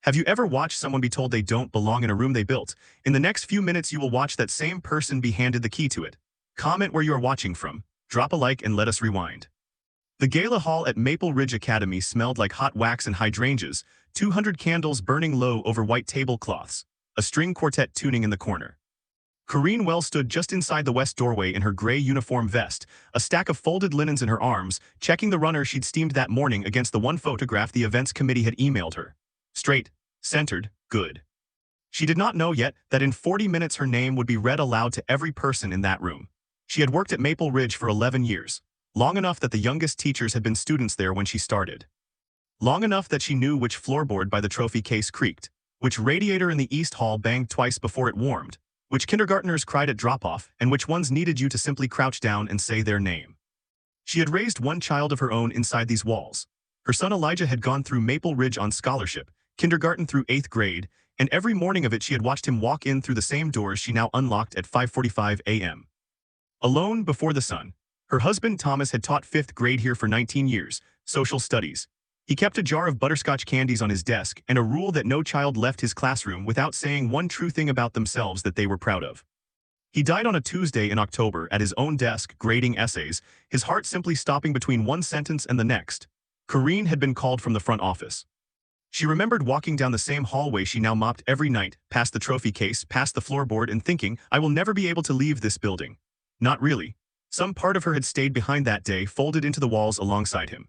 Have you ever watched someone be told they don't belong in a room they built? In the next few minutes, you will watch that same person be handed the key to it. Comment where you are watching from, drop a like, and let us rewind. The Gala Hall at Maple Ridge Academy smelled like hot wax and hydrangeas, 200 candles burning low over white tablecloths, a string quartet tuning in the corner. Corrine Wells stood just inside the west doorway in her gray uniform vest, a stack of folded linens in her arms, checking the runner she'd steamed that morning against the one photograph the events committee had emailed her. Straight, centered, good. She did not know yet that in 40 minutes her name would be read aloud to every person in that room. She had worked at Maple Ridge for 11 years, long enough that the youngest teachers had been students there when she started. Long enough that she knew which floorboard by the trophy case creaked, which radiator in the East Hall banged twice before it warmed, which kindergartners cried at drop-off, and which ones needed you to simply crouch down and say their name. She had raised one child of her own inside these walls. Her son Elijah had gone through Maple Ridge on scholarship, kindergarten through 8th grade, and every morning of it she had watched him walk in through the same doors she now unlocked at 5:45 a.m. Alone before the sun, her husband Thomas had taught 5th grade here for 19 years, social studies. He kept a jar of butterscotch candies on his desk and a rule that no child left his classroom without saying one true thing about themselves that they were proud of. He died on a Tuesday in October at his own desk grading essays, his heart simply stopping between one sentence and the next. Corrine had been called from the front office. She remembered walking down the same hallway she now mopped every night, past the trophy case, past the floorboard, and thinking, I will never be able to leave this building. Not really. Some part of her had stayed behind that day, folded into the walls alongside him.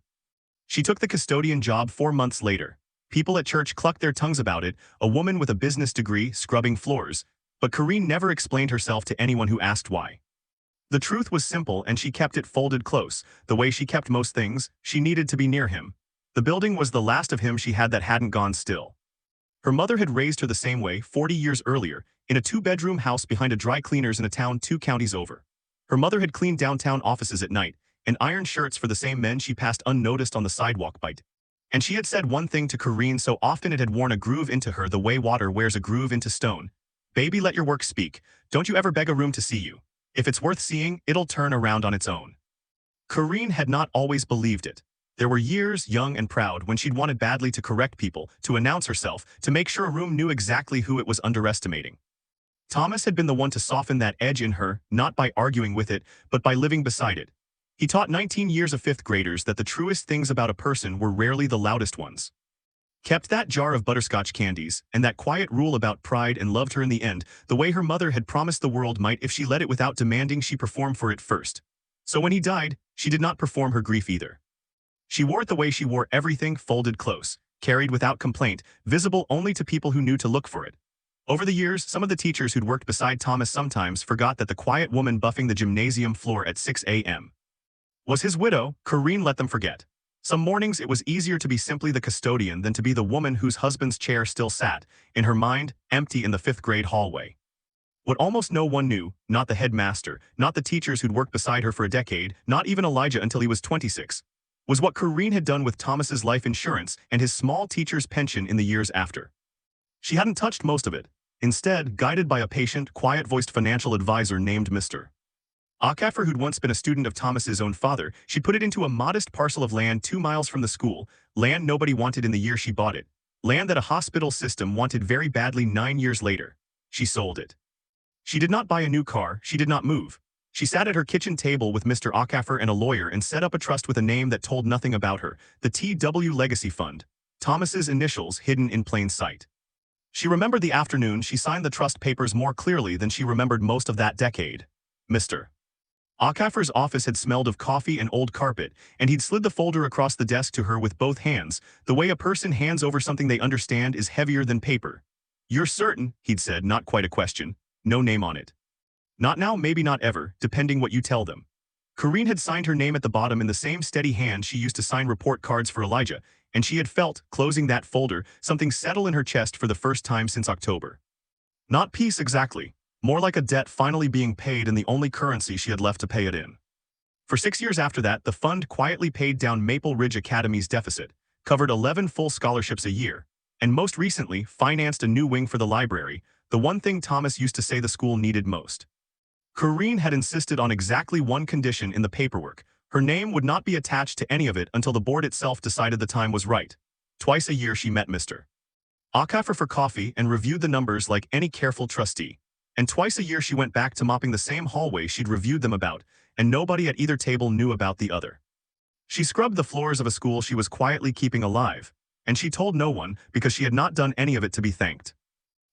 She took the custodian job 4 months later. People at church clucked their tongues about it, a woman with a business degree scrubbing floors, but Corrine never explained herself to anyone who asked why. The truth was simple, and she kept it folded close, the way she kept most things. She needed to be near him. The building was the last of him she had that hadn't gone still. Her mother had raised her the same way 40 years earlier, in a 2-bedroom house behind a dry cleaner's in a town 2 counties over. Her mother had cleaned downtown offices at night, and ironed shirts for the same men she passed unnoticed on the sidewalk by day. And she had said one thing to Corrine so often it had worn a groove into her the way water wears a groove into stone. Baby, let your work speak. Don't you ever beg a room to see you. If it's worth seeing, it'll turn around on its own. Corrine had not always believed it. There were years, young and proud, when she'd wanted badly to correct people, to announce herself, to make sure a room knew exactly who it was underestimating. Thomas had been the one to soften that edge in her, not by arguing with it, but by living beside it. He taught 19 years of 5th graders that the truest things about a person were rarely the loudest ones. Kept that jar of butterscotch candies, and that quiet rule about pride, and loved her in the end, the way her mother had promised the world might if she let it without demanding she perform for it first. So when he died, she did not perform her grief either. She wore it the way she wore everything, folded close, carried without complaint, visible only to people who knew to look for it. Over the years, some of the teachers who'd worked beside Thomas sometimes forgot that the quiet woman buffing the gymnasium floor at 6 a.m. was his widow. Corrine let them forget. Some mornings it was easier to be simply the custodian than to be the woman whose husband's chair still sat, in her mind, empty in the 5th grade hallway. What almost no one knew, not the headmaster, not the teachers who'd worked beside her for a decade, not even Elijah until he was 26, was what Corrine had done with Thomas's life insurance and his small teacher's pension in the years after. She hadn't touched most of it. Instead, guided by a patient, quiet-voiced financial advisor named Mr. Acaffer, who'd once been a student of Thomas's own father, she put it into a modest parcel of land 2 miles from the school, land nobody wanted in the year she bought it, land that a hospital system wanted very badly 9 years later. She sold it. She did not buy a new car, she did not move. She sat at her kitchen table with Mr. Acaffer and a lawyer and set up a trust with a name that told nothing about her, the T.W. Legacy Fund, Thomas's initials hidden in plain sight. She remembered the afternoon she signed the trust papers more clearly than she remembered most of that decade. Mr. Acaffer's office had smelled of coffee and old carpet, and he'd slid the folder across the desk to her with both hands, the way a person hands over something they understand is heavier than paper. You're certain, he'd said, not quite a question. No name on it. Not now, maybe not ever, depending what you tell them. Corrine had signed her name at the bottom in the same steady hand she used to sign report cards for Elijah, and she had felt, closing that folder, something settle in her chest for the first time since October. Not peace exactly, more like a debt finally being paid and the only currency she had left to pay it in. For 6 years after that, the fund quietly paid down Maple Ridge Academy's deficit, covered 11 full scholarships a year, and most recently financed a new wing for the library, the one thing Thomas used to say the school needed most. Corrine had insisted on exactly one condition in the paperwork. Her name would not be attached to any of it until the board itself decided the time was right. Twice a year she met Mr. Akafer for coffee and reviewed the numbers like any careful trustee. And twice a year she went back to mopping the same hallway she'd reviewed them about, and nobody at either table knew about the other. She scrubbed the floors of a school she was quietly keeping alive, and she told no one because she had not done any of it to be thanked.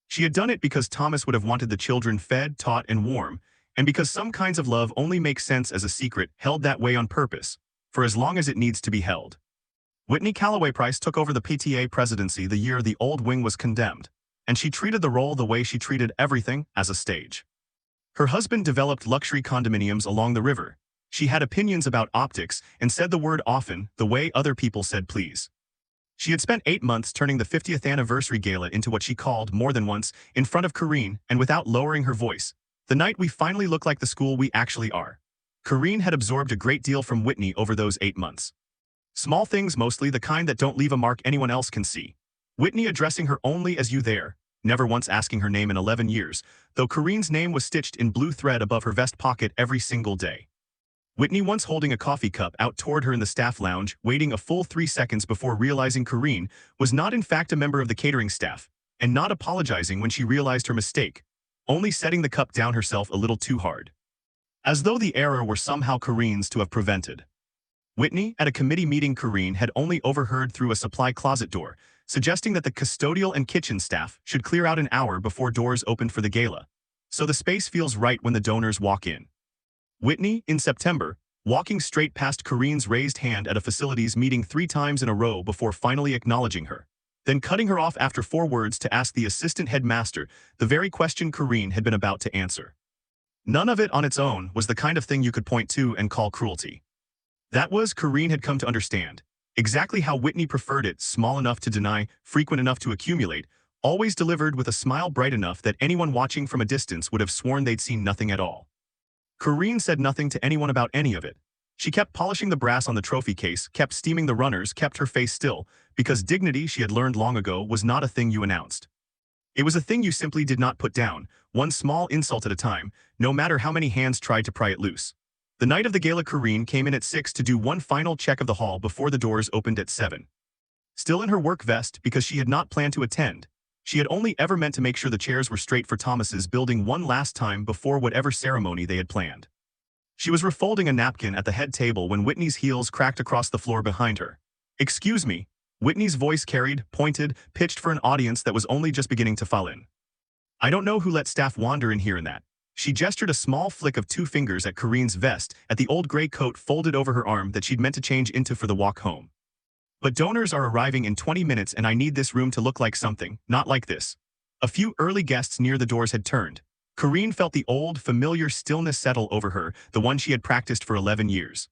She had done it because Thomas would have wanted the children fed, taught, and warm, and because some kinds of love only make sense as a secret held that way on purpose, for as long as it needs to be held. Whitney Calloway Price took over the PTA presidency the year the old wing was condemned, and she treated the role the way she treated everything, as a stage. Her husband developed luxury condominiums along the river. She had opinions about optics and said the word often the way other people said please. She had spent 8 months turning the 50th anniversary gala into what she called, more than once, in front of Corrine and without lowering her voice, the night we finally look like the school we actually are. Corrine had absorbed a great deal from Whitney over those 8 months. Small things mostly, the kind that don't leave a mark anyone else can see. Whitney addressing her only as you there, never once asking her name in 11 years, though Corrine's name was stitched in blue thread above her vest pocket every single day. Whitney once holding a coffee cup out toward her in the staff lounge, waiting a full 3 seconds before realizing Corrine was not in fact a member of the catering staff, and not apologizing when she realized her mistake, only setting the cup down herself a little too hard. As though the error were somehow Corrine's to have prevented. Whitney, at a committee meeting Corrine had only overheard through a supply closet door, suggesting that the custodial and kitchen staff should clear out an hour before doors opened for the gala, so the space feels right when the donors walk in. Whitney, in September, walking straight past Corrine's raised hand at a facilities meeting 3 times in a row before finally acknowledging her, then cutting her off after 4 words to ask the assistant headmaster the very question Corrine had been about to answer. None of it on its own was the kind of thing you could point to and call cruelty. That was, Corrine had come to understand, exactly how Whitney preferred it, small enough to deny, frequent enough to accumulate, always delivered with a smile bright enough that anyone watching from a distance would have sworn they'd seen nothing at all. Corrine said nothing to anyone about any of it. She kept polishing the brass on the trophy case, kept steaming the runners, kept her face still, because dignity, she had learned long ago, was not a thing you announced. It was a thing you simply did not put down, one small insult at a time, no matter how many hands tried to pry it loose. The night of the gala, Corrine came in at 6 to do one final check of the hall before the doors opened at 7. Still in her work vest because she had not planned to attend. She had only ever meant to make sure the chairs were straight for Thomas's building one last time before whatever ceremony they had planned. She was refolding a napkin at the head table when Whitney's heels cracked across the floor behind her. "Excuse me," Whitney's voice carried, pointed, pitched for an audience that was only just beginning to fall in. "I don't know who let staff wander in here in that." She gestured a small flick of 2 fingers at Corrine's vest, at the old gray coat folded over her arm that she'd meant to change into for the walk home. "But donors are arriving in 20 minutes and I need this room to look like something, not like this." A few early guests near the doors had turned. Corrine felt the old, familiar stillness settle over her, the one she had practiced for 11 years.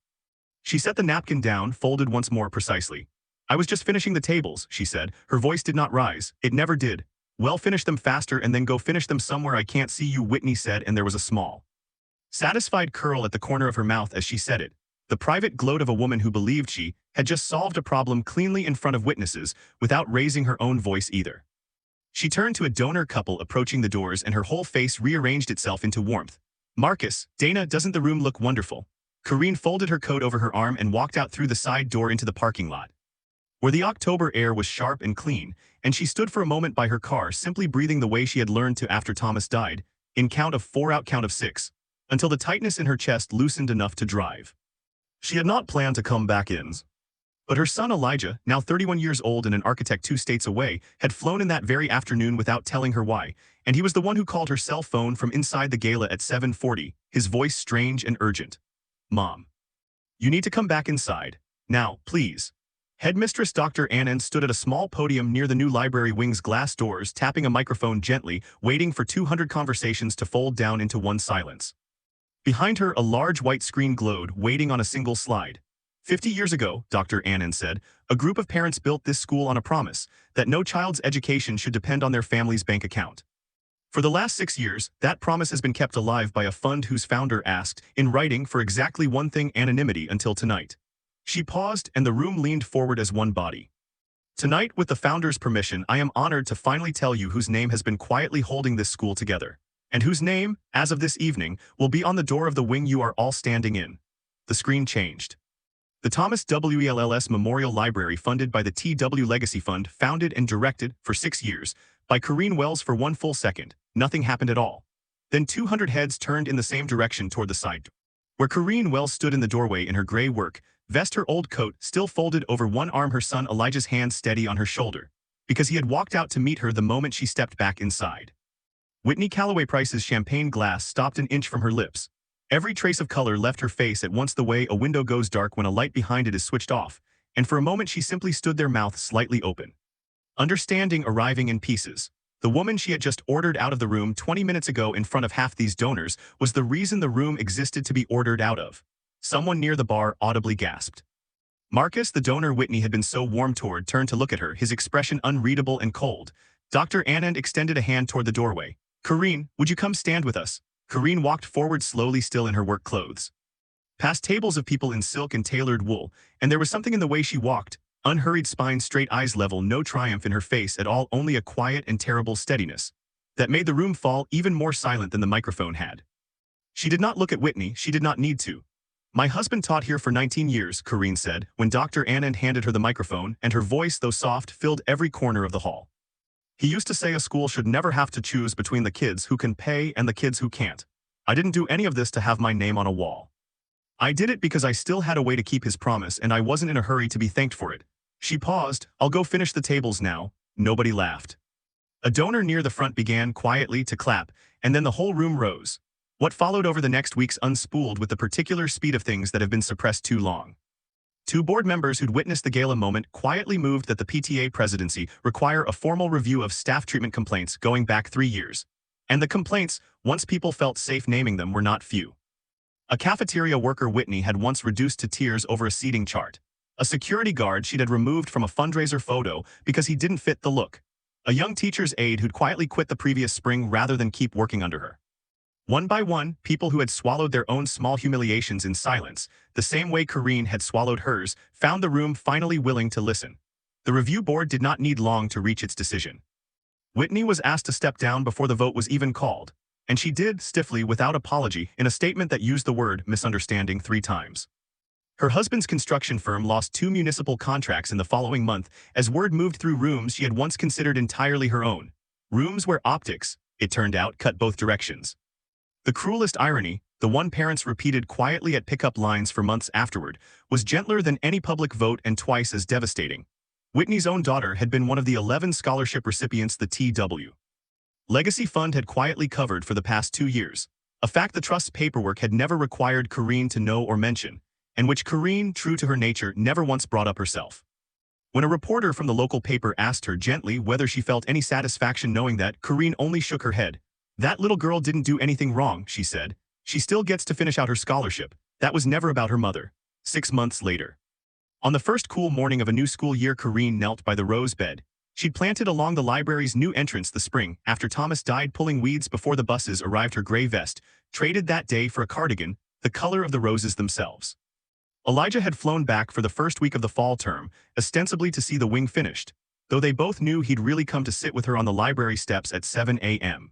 She set the napkin down, folded once more precisely. "I was just finishing the tables," she said. Her voice did not rise. It never did. "Well, finish them faster and then go finish them somewhere I can't see you," Whitney said, and there was a small, satisfied curl at the corner of her mouth as she said it. The private gloat of a woman who believed she had just solved a problem cleanly in front of witnesses, without raising her own voice either. She turned to a donor couple approaching the doors and her whole face rearranged itself into warmth. "Marcus, Dana, doesn't the room look wonderful?" Corrine folded her coat over her arm and walked out through the side door into the parking lot, where the October air was sharp and clean, and she stood for a moment by her car simply breathing the way she had learned to after Thomas died, in count of 4 out count of 6, until the tightness in her chest loosened enough to drive. She had not planned to come back in. But her son Elijah, now 31 years old and an architect 2 states away, had flown in that very afternoon without telling her why, and he was the one who called her cell phone from inside the gala at 7:40, his voice strange and urgent. "Mom, you need to come back inside. Now, please." Headmistress Dr. Annan stood at a small podium near the new library wing's glass doors, tapping a microphone gently, waiting for 200 conversations to fold down into one silence. Behind her, a large white screen glowed, waiting on a single slide. 50 years ago, Dr. Annan said, a group of parents built this school on a promise that no child's education should depend on their family's bank account. For the last 6 years, that promise has been kept alive by a fund whose founder asked, in writing, for exactly one thing: anonymity until tonight. She paused, and the room leaned forward as one body. "Tonight, with the founder's permission, I am honored to finally tell you whose name has been quietly holding this school together, and whose name, as of this evening, will be on the door of the wing you are all standing in." The screen changed. The Thomas WELLS Memorial Library, funded by the TW Legacy Fund, founded and directed, for 6 years, by Corrine Wells. For 1 full second, nothing happened at all. Then 200 heads turned in the same direction toward the side, where Corrine Wells stood in the doorway in her gray work vest, her old coat still folded over one arm, her son Elijah's hand steady on her shoulder, because he had walked out to meet her the moment she stepped back inside. Whitney Calloway Price's champagne glass stopped an inch from her lips. Every trace of color left her face at once, the way a window goes dark when a light behind it is switched off, and for a moment she simply stood there, mouth slightly open. Understanding arriving in pieces. The woman she had just ordered out of the room 20 minutes ago in front of half these donors was the reason the room existed to be ordered out of. Someone near the bar audibly gasped. Marcus, the donor Whitney had been so warm toward, turned to look at her, his expression unreadable and cold. Dr. Anand extended a hand toward the doorway. Corrine, would you come stand with us? Corrine walked forward slowly, still in her work clothes. Past tables of people in silk and tailored wool, and there was something in the way she walked. Unhurried, spine straight, eyes level, no triumph in her face at all, only a quiet and terrible steadiness that made the room fall even more silent than the microphone had. She did not look at Whitney, she did not need to. My husband taught here for 19 years, Corrine said, when Dr. Anand handed her the microphone, and her voice, though soft, filled every corner of the hall. He used to say a school should never have to choose between the kids who can pay and the kids who can't. I didn't do any of this to have my name on a wall. I did it because I still had a way to keep his promise, and I wasn't in a hurry to be thanked for it. She paused. I'll go finish the tables now. Nobody laughed. A donor near the front began quietly to clap, and then the whole room rose. What followed over the next weeks unspooled with the particular speed of things that have been suppressed too long. 2 board members who'd witnessed the gala moment quietly moved that the PTA presidency require a formal review of staff treatment complaints going back 3 years. And the complaints, once people felt safe naming them, were not few. A cafeteria worker Whitney had once reduced to tears over a seating chart. A security guard she'd had removed from a fundraiser photo because he didn't fit the look. A young teacher's aide who'd quietly quit the previous spring rather than keep working under her. One by one, people who had swallowed their own small humiliations in silence, the same way Corrine had swallowed hers, found the room finally willing to listen. The review board did not need long to reach its decision. Whitney was asked to step down before the vote was even called, and she did, stiffly, without apology, in a statement that used the word misunderstanding 3 times. Her husband's construction firm lost 2 municipal contracts in the following month as word moved through rooms she had once considered entirely her own. Rooms where optics, it turned out, cut both directions. The cruelest irony, the one parents repeated quietly at pickup lines for months afterward, was gentler than any public vote and twice as devastating. Whitney's own daughter had been one of the 11 scholarship recipients the TW Legacy Fund had quietly covered for the past 2 years, a fact the trust's paperwork had never required Corrine to know or mention, and which Corrine, true to her nature, never once brought up herself. When a reporter from the local paper asked her gently whether she felt any satisfaction knowing that, Corrine only shook her head. That little girl didn't do anything wrong, she said. She still gets to finish out her scholarship. That was never about her mother. 6 months later. On the first cool morning of a new school year, Corrine knelt by the rose bed she'd planted along the library's new entrance the spring after Thomas died pulling weeds before the buses arrived. Her gray vest, traded that day for a cardigan, the color of the roses themselves. Elijah had flown back for the first week of the fall term, ostensibly to see the wing finished, though they both knew he'd really come to sit with her on the library steps at 7 a.m.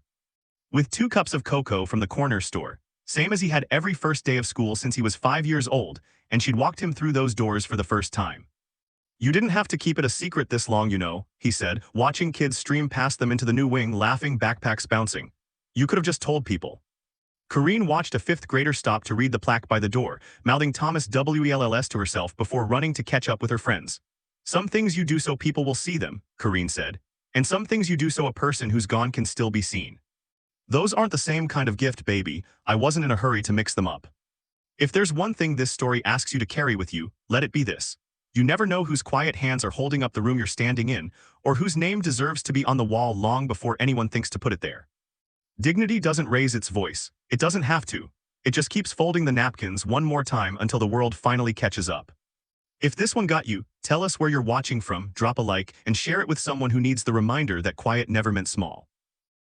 with 2 cups of cocoa from the corner store, same as he had every first day of school since he was 5 years old, and she'd walked him through those doors for the first time. You didn't have to keep it a secret this long, you know, he said, watching kids stream past them into the new wing, laughing, backpacks bouncing. You could have just told people. Corrine watched a 5th grader stop to read the plaque by the door, mouthing Thomas WELLS to herself before running to catch up with her friends. Some things you do so people will see them, Corrine said, and some things you do so a person who's gone can still be seen. Those aren't the same kind of gift, baby. I wasn't in a hurry to mix them up. If there's one thing this story asks you to carry with you, let it be this. You never know whose quiet hands are holding up the room you're standing in, or whose name deserves to be on the wall long before anyone thinks to put it there. Dignity doesn't raise its voice. It doesn't have to. It just keeps folding the napkins one more time until the world finally catches up. If this one got you, tell us where you're watching from, drop a like, and share it with someone who needs the reminder that quiet never meant small.